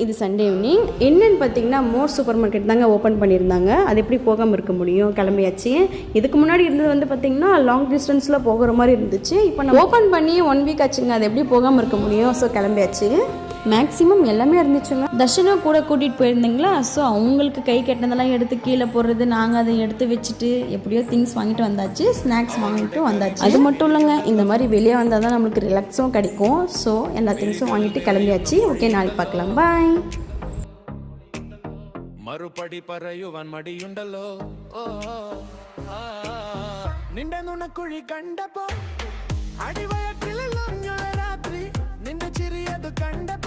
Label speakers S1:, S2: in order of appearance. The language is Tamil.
S1: இது சண்டே ஈவினிங். என்னென்னு பார்த்தீங்கன்னா மோர் சூப்பர் மார்க்கெட் தாங்க ஓப்பன் பண்ணியிருந்தாங்க. அது எப்படி போகாமல் இருக்க முடியும், கிளம்பியாச்சு. இதுக்கு முன்னாடி இருந்தது வந்து பார்த்திங்கன்னா லாங் டிஸ்டன்ஸில் போகிற மாதிரி இருந்துச்சு. இப்போ நான் ஓப்பன் பண்ணி 1 வீக் ஆச்சுங்க. அது எப்படி போகாமல் இருக்க முடியும். ஸோ கிளம்பியாச்சு. மேக்ஸிமம் எல்லாமே இருந்துச்சுங்க. தர்ஷனும் கூட கூட்டிகிட்டு போயிருந்தீங்களா. ஸோ அவங்களுக்கு கை கட்டினதெல்லாம் எடுத்து கீழே போடுறது, நாங்கள் அதை எடுத்து வச்சுட்டு எப்படியோ திங்ஸ் வாங்கிட்டு வந்தாச்சு, ஸ்நாக்ஸ் வாங்கிட்டு வந்தாச்சு. அது மட்டும் இல்லைங்க, இந்த மாதிரி வெளியே வந்தால் தான் நம்மளுக்கு ரிலாக்ஸும் கிடைக்கும். ஸோ எல்லா திங்ஸும் வாங்கிட்டு கிளம்பியாச்சு. ஓகே, நாளைக்கு பார்க்கலாம். பாய்.
S2: മറുപടി പറയുവാൻ മടിയുണ്ടല്ലോ. നിന്റെ നുണക്കുഴി കണ്ടപ്പോ അടിവയറ്റിലെല്ലാം രാത്രി നിന്റെ ചിരിയത് കണ്ടപ്പോ